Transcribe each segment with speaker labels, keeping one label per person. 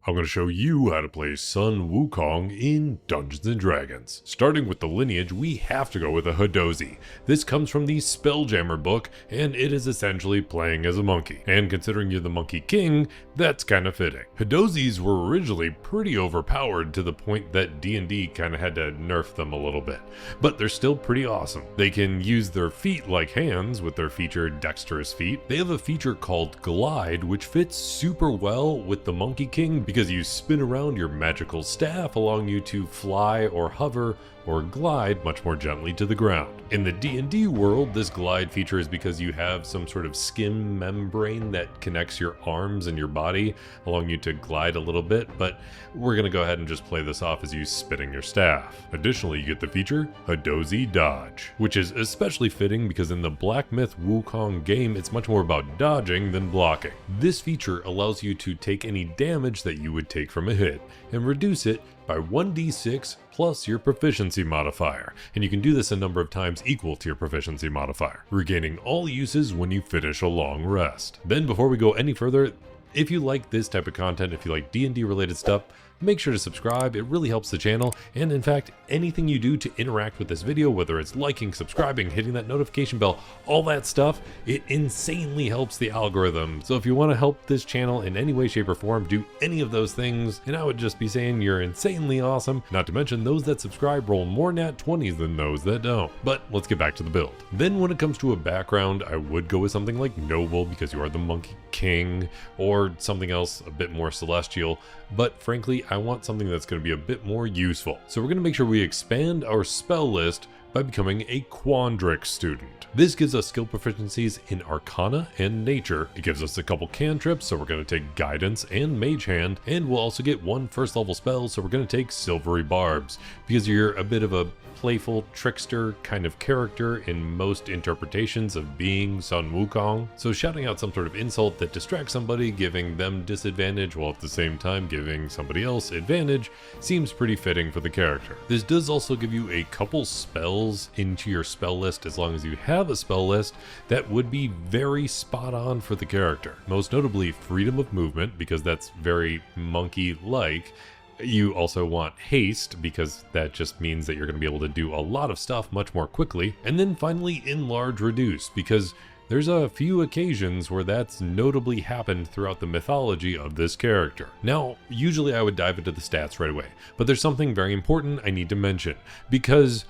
Speaker 1: I'm going to show you how to play Sun Wukong in Dungeons & Dragons. Starting with the lineage, we have to go with a Hadozi. This comes from the Spelljammer book, and it is essentially playing as a monkey. And considering you're the Monkey King, that's kind of fitting. Hadozis were originally pretty overpowered to the point that D&D kind of had to nerf them a little bit. But they're still pretty awesome. They can use their feet like hands with their feature Dexterous Feet. They have a feature called Glide, which fits super well with the Monkey King because you spin around your magical staff, allowing you to fly or hover or glide much more gently to the ground. In the D&D world, this glide feature is because you have some sort of skin membrane that connects your arms and your body, allowing you to glide a little bit, but we're going to go ahead and just play this off as you spinning your staff. Additionally, you get the feature Hadozi Dodge, which is especially fitting because in the Black Myth Wukong game, it's much more about dodging than blocking. This feature allows you to take any damage that you would take from a hit and reduce it by 1d6 plus your proficiency modifier, and you can do this a number of times equal to your proficiency modifier, regaining all uses when you finish a long rest. Then before we go any further, if you like this type of content, if you like D&D related stuff, make sure to subscribe. It really helps the channel, and in fact, anything you do to interact with this video, whether it's liking, subscribing, hitting that notification bell, all that stuff, it insanely helps the algorithm. So if you want to help this channel in any way, shape, or form, do any of those things, and I would just be saying you're insanely awesome. Not to mention, those that subscribe roll more nat 20s than those that don't. But let's get back to the build. Then when it comes to a background, I would go with something like Noble because you are the Monkey King, or something else a bit more celestial, but frankly, I want something that's going to be a bit more useful. So we're going to make sure we expand our spell list by becoming a Quandrix student. This gives us skill proficiencies in Arcana and Nature. It gives us a couple cantrips, so we're going to take Guidance and Mage Hand, and we'll also get one first level spell, so we're going to take Silvery Barbs, because you're a bit of a playful trickster kind of character in most interpretations of being Sun Wukong. So shouting out some sort of insult that distracts somebody, giving them disadvantage while at the same time giving somebody else advantage, seems pretty fitting for the character. This does also give you a couple spells into your spell list as long as you have a spell list that would be very spot on for the character. Most notably Freedom of Movement, because that's very monkey-like. You also want Haste, because that just means that you're going to be able to do a lot of stuff much more quickly. And then finally Enlarge Reduce, because there's a few occasions where that's notably happened throughout the mythology of this character. Now, usually I would dive into the stats right away, but there's something very important I need to mention, because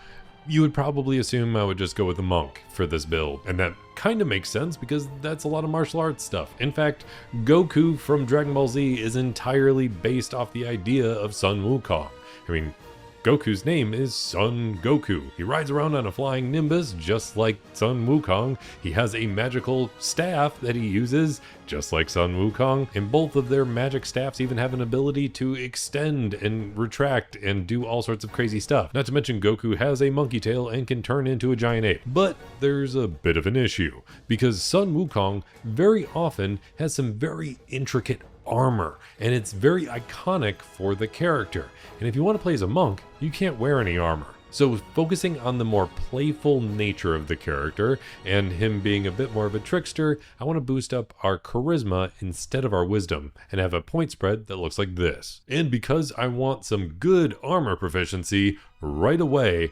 Speaker 1: you would probably assume I would just go with a monk for this build, and that kind of makes sense because that's a lot of martial arts stuff. In fact, Goku from Dragon Ball Z is entirely based off the idea of Sun Wukong. I mean, Goku's name is Sun Goku. He rides around on a flying Nimbus just like Sun Wukong. He has a magical staff that he uses just like Sun Wukong, and both of their magic staffs even have an ability to extend and retract and do all sorts of crazy stuff. Not to mention Goku has a monkey tail and can turn into a giant ape. But there's a bit of an issue, because Sun Wukong very often has some very intricate armor, and it's very iconic for the character. And if you want to play as a monk, you can't wear any armor. So focusing on the more playful nature of the character and him being a bit more of a trickster, I want to boost up our charisma instead of our wisdom and have a point spread that looks like this. And because I want some good armor proficiency right away,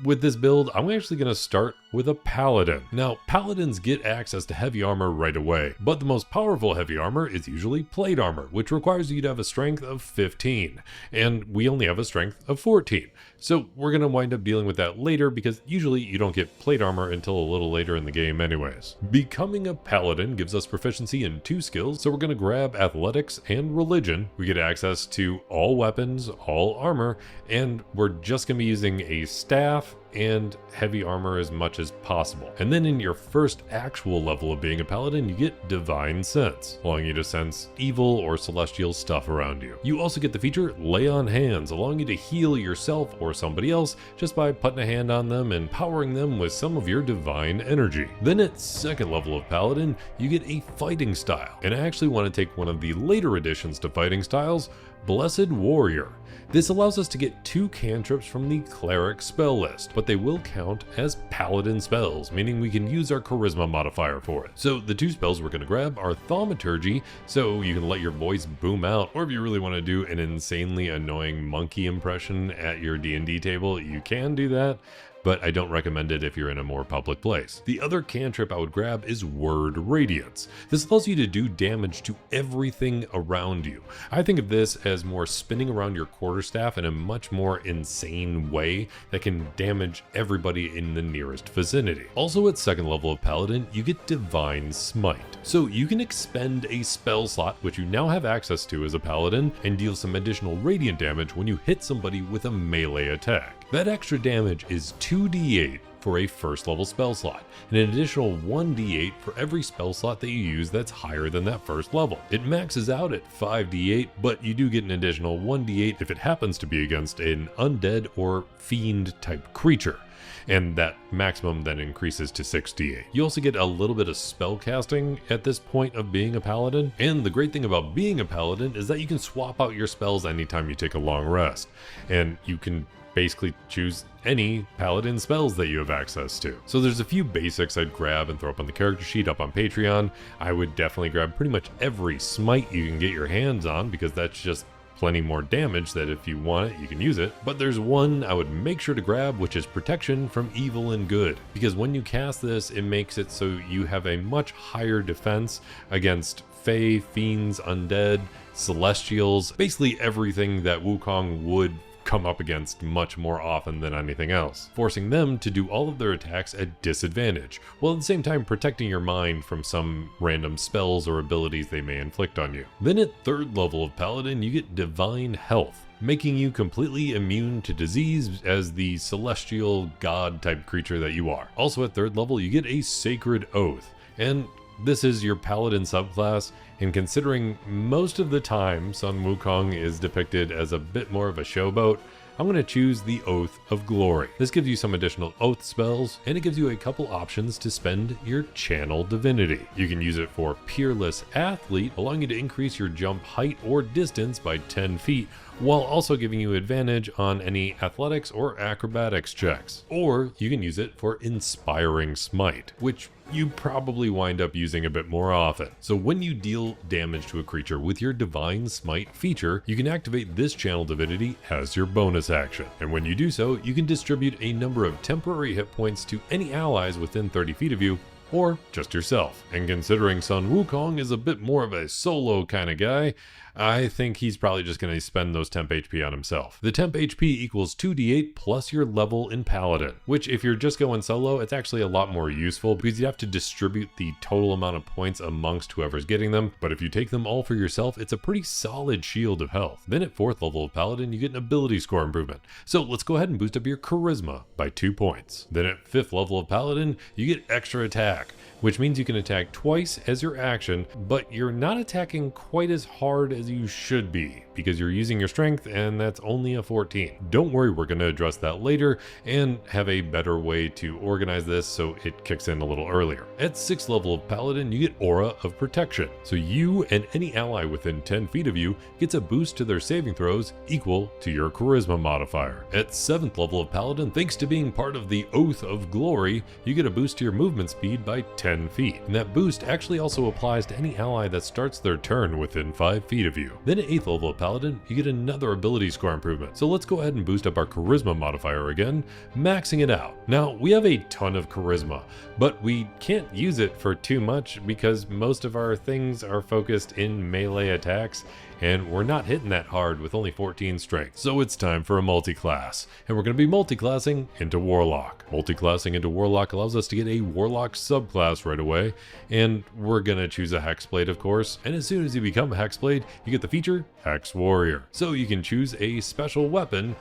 Speaker 1: with this build, I'm actually going to start with a paladin. Now, paladins get access to heavy armor right away, but the most powerful heavy armor is usually plate armor, which requires you to have a strength of 15, and we only have a strength of 14. So we're going to wind up dealing with that later, because usually you don't get plate armor until a little later in the game anyways. Becoming a paladin gives us proficiency in 2 skills, so we're going to grab athletics and religion. We get access to all weapons, all armor, and we're just going to be using a staff and heavy armor as much as possible. And then in your first actual level of being a paladin, you get Divine Sense, allowing you to sense evil or celestial stuff around you. You also get the feature Lay on Hands, allowing you to heal yourself or somebody else just by putting a hand on them and powering them with some of your divine energy. Then at second level of paladin, you get a fighting style. And I actually want to take one of the later additions to fighting styles, Blessed Warrior. This allows us to get 2 cantrips from the cleric spell list, but but they will count as paladin spells, meaning we can use our charisma modifier for it. So the two spells we're going to grab are Thaumaturgy, so you can let your voice boom out, or if you really want to do an insanely annoying monkey impression at your D&D table, you can do that, but I don't recommend it if you're in a more public place. The other cantrip I would grab is Word Radiance. This allows you to do damage to everything around you. I think of this as more spinning around your quarterstaff in a much more insane way that can damage everybody in the nearest vicinity. Also at second level of Paladin, you get Divine Smite. So you can expend a spell slot, which you now have access to as a Paladin, and deal some additional radiant damage when you hit somebody with a melee attack. That extra damage is 2d8 for a first level spell slot, and an additional 1d8 for every spell slot that you use that's higher than that first level. It maxes out at 5d8, but you do get an additional 1d8 if it happens to be against an undead or fiend type creature, and that maximum then increases to 6d8. You also get a little bit of spell casting at this point of being a paladin, and the great thing about being a paladin is that you can swap out your spells anytime you take a long rest, and you can basically choose any paladin spells that you have access to. So there's a few basics I'd grab and throw up on the character sheet up on Patreon. I would definitely grab pretty much every smite you can get your hands on, because that's just plenty more damage that if you want it, you can use it. But there's one I would make sure to grab, which is Protection from Evil and Good, because when you cast this, it makes it so you have a much higher defense against Fae, Fiends, Undead, Celestials, basically everything that Wukong would come up against much more often than anything else, forcing them to do all of their attacks at disadvantage, while at the same time protecting your mind from some random spells or abilities they may inflict on you. Then at third level of Paladin, you get Divine Health, making you completely immune to disease as the celestial god type creature that you are. Also at third level, you get a Sacred Oath, and this is your Paladin subclass, and considering most of the time Sun Wukong is depicted as a bit more of a showboat, I'm going to choose the Oath of Glory. This gives you some additional oath spells, and it gives you a couple options to spend your Channel Divinity. You can use it for Peerless Athlete, allowing you to increase your jump height or distance by 10 feet, while also giving you advantage on any athletics or acrobatics checks. Or you can use it for Inspiring Smite, which you probably wind up using a bit more often. So when you deal damage to a creature with your Divine Smite feature, you can activate this Channel Divinity as your bonus action. And when you do so, you can distribute a number of temporary hit points to any allies within 30 feet of you, or just yourself. And considering Sun Wukong is a bit more of a solo kind of guy, I think he's probably just going to spend those temp HP on himself. The temp HP equals 2d8 plus your level in Paladin, which if you're just going solo, it's actually a lot more useful because you have to distribute the total amount of points amongst whoever's getting them. But if you take them all for yourself, it's a pretty solid shield of health. Then at fourth level of Paladin, you get an ability score improvement. So let's go ahead and boost up your Charisma by 2 points. Then at fifth level of Paladin, you get extra attack, which means you can attack twice as your action, but you're not attacking quite as hard as you should be because you're using your strength, and that's only a 14. Don't worry, we're going to address that later and have a better way to organize this so it kicks in a little earlier. At 6th level of Paladin, you get Aura of Protection. So you and any ally within 10 feet of you gets a boost to their saving throws equal to your Charisma modifier. At 7th level of Paladin, thanks to being part of the Oath of Glory, you get a boost to your movement speed by 10 feet. And that boost actually also applies to any ally that starts their turn within 5 feet of you. Then at 8th level of Paladin, you get another ability score improvement. So let's go ahead and boost up our Charisma modifier again, maxing it out. Now, we have a ton of Charisma, but we can't use it for too much because most of our things are focused in melee attacks, and we're not hitting that hard with only 14 strength. So it's time for a multi-class, and we're going to be multi-classing into Warlock. Multi-classing into Warlock allows us to get a Warlock subclass right away, and we're going to choose a Hexblade, of course, and as soon as you become a Hexblade, you get the feature Hex Warrior. So you can choose a special weapon.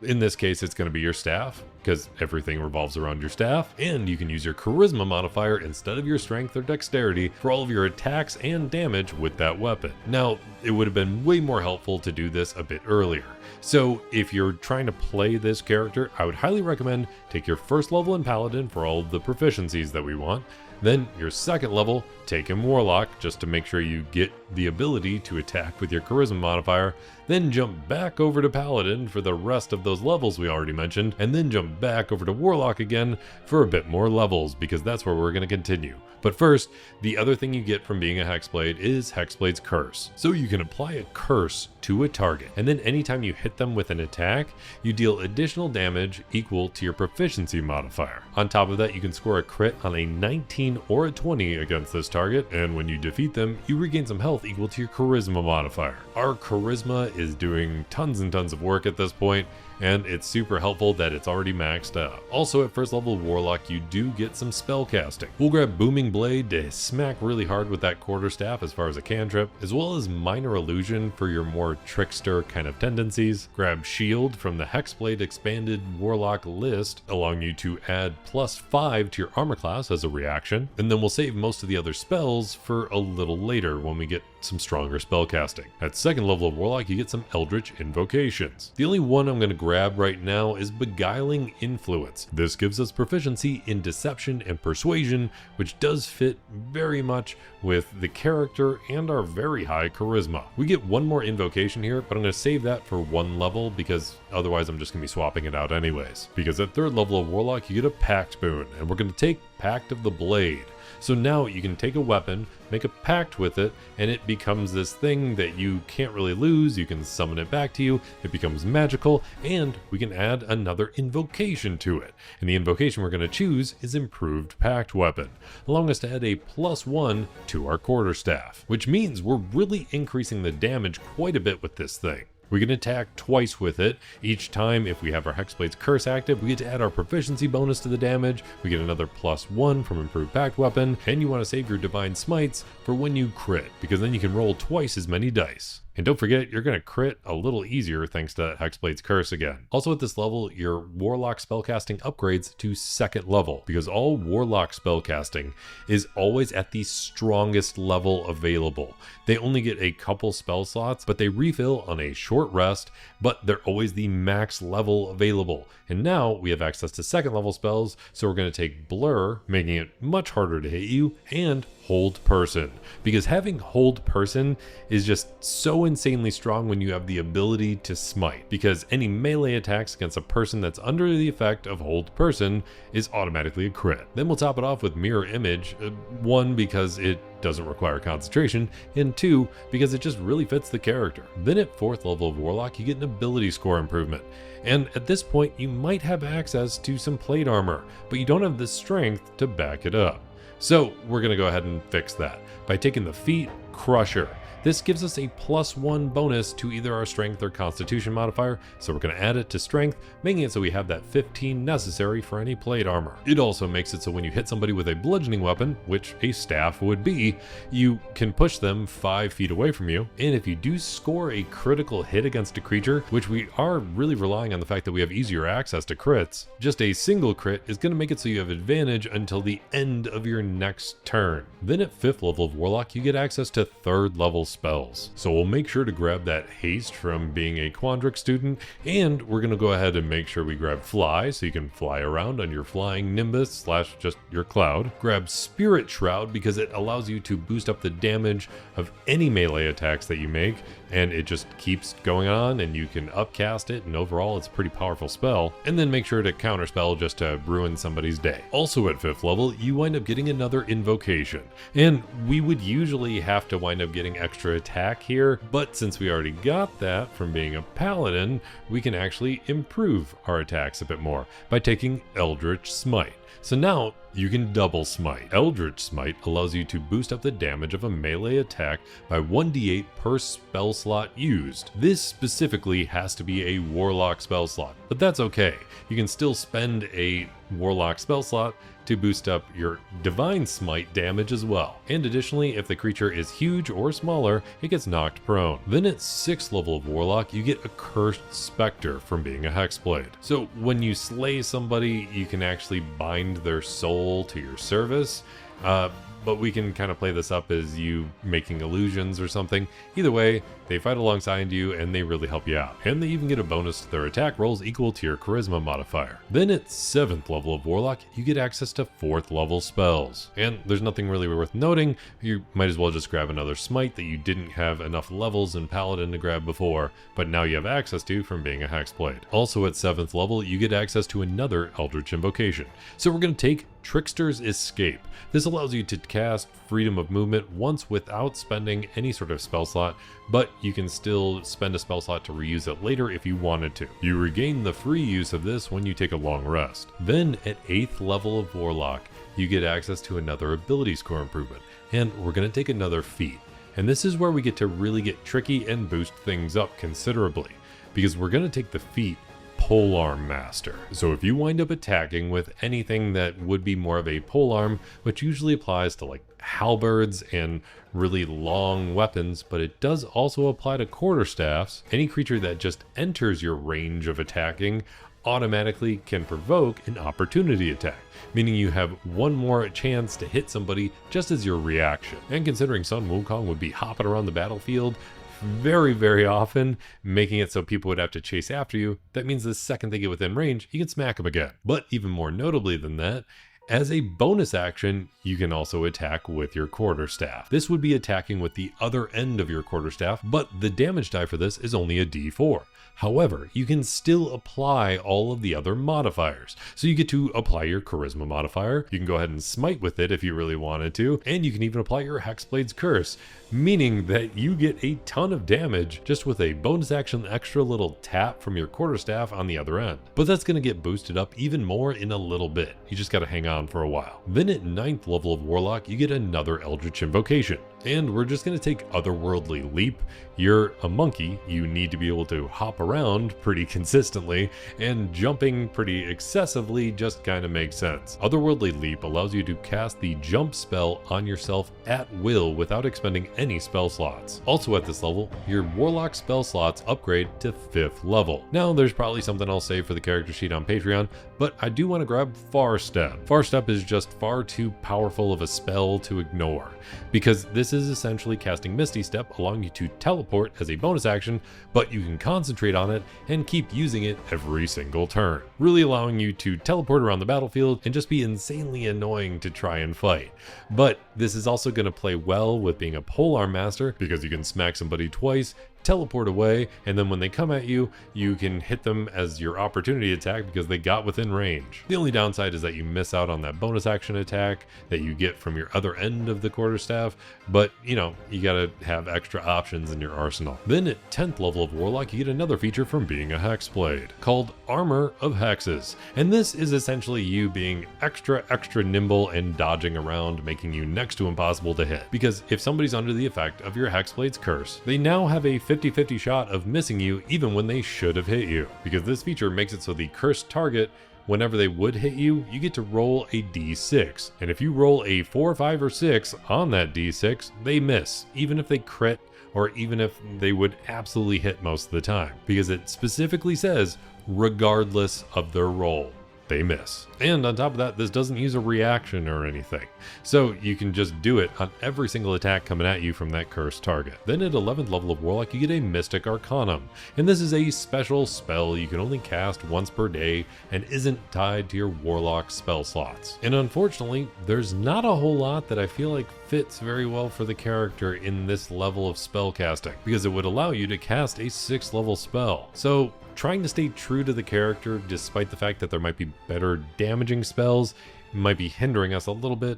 Speaker 1: In this case, it's going to be your staff, because everything revolves around your staff, and you can use your Charisma modifier instead of your strength or dexterity for all of your attacks and damage with that weapon. Now, it would have been way more helpful to do this a bit earlier. So if you're trying to play this character, I would highly recommend take your first level in Paladin for all of the proficiencies that we want, Then your second level, take him Warlock, just to make sure you get the ability to attack with your Charisma modifier, then jump back over to Paladin for the rest of those levels we already mentioned, and then jump back over to Warlock again for a bit more levels, because that's where we're going to continue. But first, the other thing you get from being a Hexblade is Hexblade's Curse. So you can apply a curse to a target, and then anytime you hit them with an attack, you deal additional damage equal to your proficiency modifier. On top of that, you can score a crit on a 19 or a 20 against this target, and when you defeat them, you regain some health equal to your Charisma modifier. Our Charisma is doing tons and tons of work at this point, and it's super helpful that it's already maxed out. Also, at first level Warlock, you do get some spell casting. We'll grab Booming Blade to smack really hard with that quarterstaff as far as a cantrip, as well as Minor Illusion for your more trickster kind of tendencies. Grab Shield from the Hexblade expanded Warlock list, allowing you to add +5 to your armor class as a reaction, and then we'll save most of the other spells for a little later when we get some stronger spell casting. At second level of Warlock, you get some Eldritch Invocations. The only one I'm going to grab right now is Beguiling Influence. This gives us proficiency in Deception and Persuasion, which does fit very much with the character and our very high Charisma. We get one more invocation here, but I'm going to save that for one level because otherwise I'm just going to be swapping it out anyways. Because at third level of Warlock, you get a Pact boon, and we're going to take Pact of the Blade. So now you can take a weapon, make a pact with it, and it becomes this thing that you can't really lose. You can summon it back to you, it becomes magical, and we can add another invocation to it. And the invocation we're going to choose is Improved Pact Weapon, allowing us to add a +1 to our quarterstaff, which means we're really increasing the damage quite a bit with this thing. We can attack twice with it. Each time, if we have our Hexblade's Curse active, we get to add our proficiency bonus to the damage. We get another +1 from Improved Pact Weapon, and you want to save your Divine Smites for when you crit, because then you can roll twice as many dice. And don't forget, you're going to crit a little easier thanks to Hexblade's Curse again. Also at this level, your Warlock spellcasting upgrades to second level, because all Warlock spellcasting is always at the strongest level available. They only get a couple spell slots, but they refill on a short rest, but they're always the max level available. And now we have access to second level spells, so we're going to take Blur, making it much harder to hit you, and Hold Person, because having Hold Person is just so insanely strong when you have the ability to smite, because any melee attacks against a person that's under the effect of Hold Person is automatically a crit. Then we'll top it off with Mirror Image, 1 because it doesn't require concentration, and 2 because it just really fits the character. Then at fourth level of Warlock, you get an ability score improvement, and at this point you might have access to some plate armor, but you don't have the strength to back it up. So we're going to go ahead and fix that by taking the feat Crusher. This gives us a +1 bonus to either our strength or constitution modifier, so we're going to add it to strength, making it so we have that 15 necessary for any plate armor. It also makes it so when you hit somebody with a bludgeoning weapon, which a staff would be, you can push them 5 feet away from you, and if you do score a critical hit against a creature, which we are really relying on the fact that we have easier access to crits, just a single crit is going to make it so you have advantage until the end of your next turn. Then at 5th level of Warlock, you get access to 3rd level spells. So we'll make sure to grab that haste from being a Quandrix student, and we're going to go ahead and make sure we grab Fly, so you can fly around on your flying Nimbus / just your cloud. Grab Spirit Shroud because it allows you to boost up the damage of any melee attacks that you make, and it just keeps going on, and you can upcast it, and overall it's a pretty powerful spell. And then make sure to counterspell just to ruin somebody's day. Also at 5th level, you wind up getting another invocation, and we would usually have to wind up getting extra attack here, but since we already got that from being a paladin, we can actually improve our attacks a bit more by taking Eldritch Smite. So now you can double smite. Eldritch Smite allows you to boost up the damage of a melee attack by 1d8 per spell slot used. This specifically has to be a Warlock spell slot, but that's okay. You can still spend a Warlock spell slot to boost up your Divine Smite damage as well. And additionally, if the creature is huge or smaller, it gets knocked prone. Then at 6th level of Warlock, you get a Cursed Spectre from being a Hexblade. So when you slay somebody, you can actually bind their soul to your service, but we can kind of play this up as you making illusions or something. Either way, they fight alongside you, and they really help you out. And they even get a bonus to their attack rolls equal to your charisma modifier. Then at 7th level of Warlock, you get access to 4th level spells. And there's nothing really worth noting, you might as well just grab another smite that you didn't have enough levels in Paladin to grab before, but now you have access to from being a Hexblade. Also at 7th level, you get access to another Eldritch Invocation. So we're going to take Trickster's Escape. This allows you to cast Freedom of Movement once without spending any sort of spell slot, but you can still spend a spell slot to reuse it later if you wanted to. You regain the free use of this when you take a long rest. Then at 8th level of Warlock, you get access to another ability score improvement, and we're going to take another feat. And this is where we get to really get tricky and boost things up considerably, because we're going to take the feat Polearm Master. So if you wind up attacking with anything that would be more of a polearm, which usually applies to like halberds and really long weapons, but it does also apply to quarterstaffs, any creature that just enters your range of attacking automatically can provoke an opportunity attack, meaning you have one more chance to hit somebody just as your reaction. And considering Sun Wukong would be hopping around the battlefield very often, making it so people would have to chase after you, that means the second they get within range, you can smack them again. But even more notably than that, as a bonus action, you can also attack with your quarterstaff. This would be attacking with the other end of your quarterstaff, but the damage die for this is only a D4. However, you can still apply all of the other modifiers. So you get to apply your charisma modifier, you can go ahead and smite with it if you really wanted to, and you can even apply your Hexblade's Curse, meaning that you get a ton of damage just with a bonus action extra little tap from your quarterstaff on the other end. But that's going to get boosted up even more in a little bit. You just got to hang on for a while. Then at 9th level of Warlock, you get another Eldritch Invocation. And we're just going to take Otherworldly Leap. You're a monkey, you need to be able to hop around pretty consistently, and jumping pretty excessively just kind of makes sense. Otherworldly Leap allows you to cast the jump spell on yourself at will without expending any spell slots. Also at this level, your Warlock spell slots upgrade to 5th level. Now there's probably something I'll save for the character sheet on Patreon, but I do want to grab Far Step. Far Step is just far too powerful of a spell to ignore, because this is essentially casting Misty Step, allowing you to teleport as a bonus action, but you can concentrate on it and keep using it every single turn, really allowing you to teleport around the battlefield and just be insanely annoying to try and fight. But this is also going to play well with being a Polearm Master, because you can smack somebody twice, teleport away, and then when they come at you, you can hit them as your opportunity attack because they got within range. The only downside is that you miss out on that bonus action attack that you get from your other end of the quarterstaff, but you know, you gotta have extra options in your arsenal. Then at 10th level of Warlock, you get another feature from being a Hexblade called Armor of Hexes, and this is essentially you being extra nimble and dodging around, making you next to impossible to hit. Because if somebody's under the effect of your Hexblade's Curse, they now have a 50-50 shot of missing you even when they should have hit you, because this feature makes it so the cursed target, whenever they would hit you, you get to roll a d6, and if you roll a 4, 5, or 6 on that d6, they miss, even if they crit, or even if they would absolutely hit most of the time, because it specifically says regardless of their roll, they miss. And on top of that, this doesn't use a reaction or anything, so you can just do it on every single attack coming at you from that cursed target. Then at 11th level of Warlock, you get a Mystic Arcanum, and this is a special spell you can only cast once per day and isn't tied to your Warlock spell slots. And unfortunately, there's not a whole lot that I feel like fits very well for the character in this level of spell casting, because it would allow you to cast a 6th level spell. So trying to stay true to the character, despite the fact that there might be better damaging spells, might be hindering us a little bit,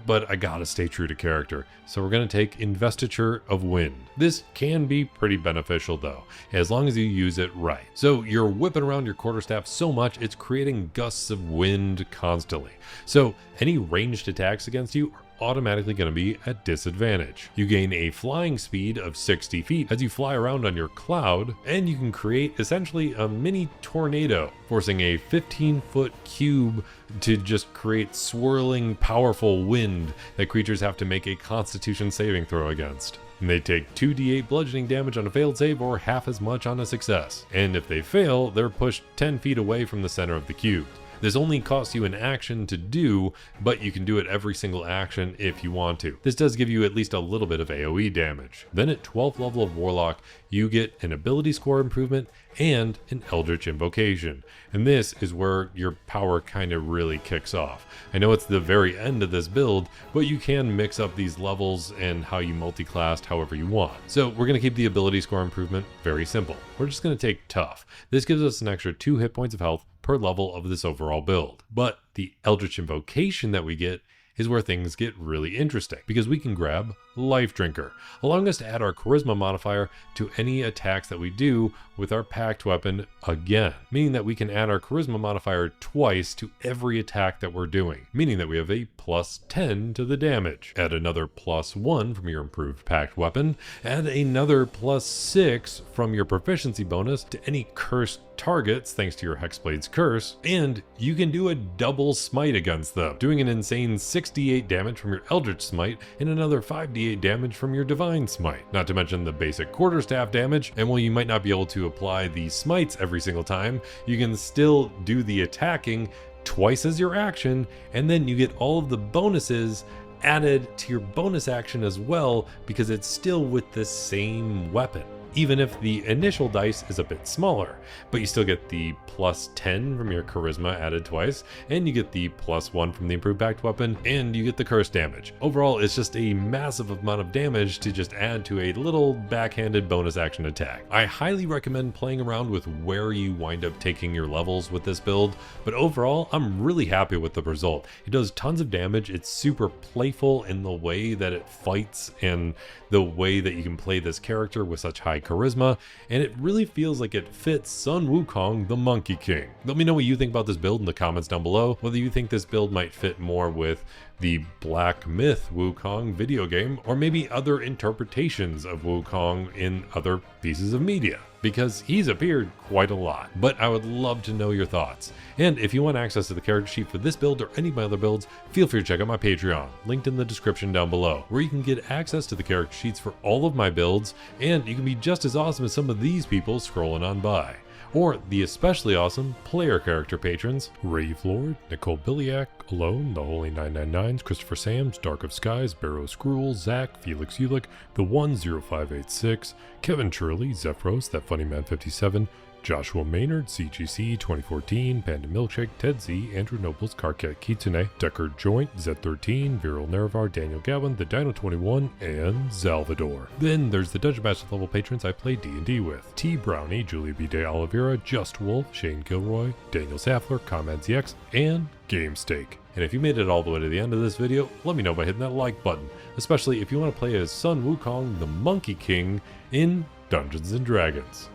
Speaker 1: but I gotta stay true to character. So we're gonna take Investiture of Wind. This can be pretty beneficial though, as long as you use it right. So you're whipping around your quarterstaff so much, it's creating gusts of wind constantly. So any ranged attacks against you are automatically going to be at disadvantage. You gain a flying speed of 60 feet as you fly around on your cloud, and you can create essentially a mini tornado, forcing a 15-foot cube to just create swirling, powerful wind that creatures have to make a Constitution saving throw against. And they take 2d8 bludgeoning damage on a failed save, or half as much on a success. And if they fail, they're pushed 10 feet away from the center of the cube. This only costs you an action to do, but you can do it every single action if you want to. This does give you at least a little bit of AoE damage. Then at 12th level of Warlock, you get an ability score improvement and an Eldritch Invocation. And this is where your power kind of really kicks off. I know it's the very end of this build, but you can mix up these levels and how you multi-classed however you want. So we're going to keep the ability score improvement very simple. We're just going to take Tough. This gives us an extra 2 hit points of health per level of this overall build. But the Eldritch Invocation that we get is where things get really interesting, because we can grab Life Drinker, allowing us to add our Charisma modifier to any attacks that we do with our packed weapon again, meaning that we can add our Charisma modifier twice to every attack that we're doing, meaning that we have a plus 10 to the damage. Add another plus 1 from your improved packed weapon, add another plus 6 from your proficiency bonus to any cursed targets thanks to your Hexblade's curse, and you can do a double smite against them, doing an insane 68 damage from your Eldritch Smite and another 5d8 damage from your Divine Smite, not to mention the basic quarterstaff damage. And while you might not be able to apply the smites every single time, you can still do the attacking twice as your action, and then you get all of the bonuses added to your bonus action as well, because it's still with the same weapon. Even if the initial dice is a bit smaller, but you still get the plus 10 from your charisma added twice, and you get the plus 1 from the improved packed weapon, and you get the curse damage. Overall, it's just a massive amount of damage to just add to a little backhanded bonus action attack. I highly recommend playing around with where you wind up taking your levels with this build, but overall, I'm really happy with the result. It does tons of damage, it's super playful in the way that it fights and the way that you can play this character with such high charisma, and it really feels like it fits Sun Wukong, the Monkey King. Let me know what you think about this build in the comments down below, whether you think this build might fit more with the Black Myth Wukong video game, or maybe other interpretations of Wukong in other pieces of media, because he's appeared quite a lot. But I would love to know your thoughts. And if you want access to the character sheet for this build or any of my other builds, feel free to check out my Patreon, linked in the description down below, where you can get access to the character sheets for all of my builds, and you can be just as awesome as some of these people scrolling on by. Or the especially awesome player character patrons: Rave Lord, Nicole Biliak, Alone, The Holy 999s, Christopher Sams, Dark of Skies, Barrow Skrull, Zach, Felix Ulick, The 10586, Kevin Shirley, Zephyros, That Funny Man 57, Joshua Maynard, CGC 2014, Panda Milkshake, Ted Z, Andrew Nobles, Carcat Kitsune, Decker Joint, Z13, Viral Nerevar, Daniel Gavin, The Dino 21, and Salvador. Then there's the Dungeon Master level patrons I play D&D with: T Brownie, Julia B. De Oliveira, Just Wolf, Shane Gilroy, Daniel Saffler, Comment ZX, and Game Steak. And if you made it all the way to the end of this video, let me know by hitting that like button, especially if you want to play as Sun Wukong, the Monkey King, in Dungeons & Dragons.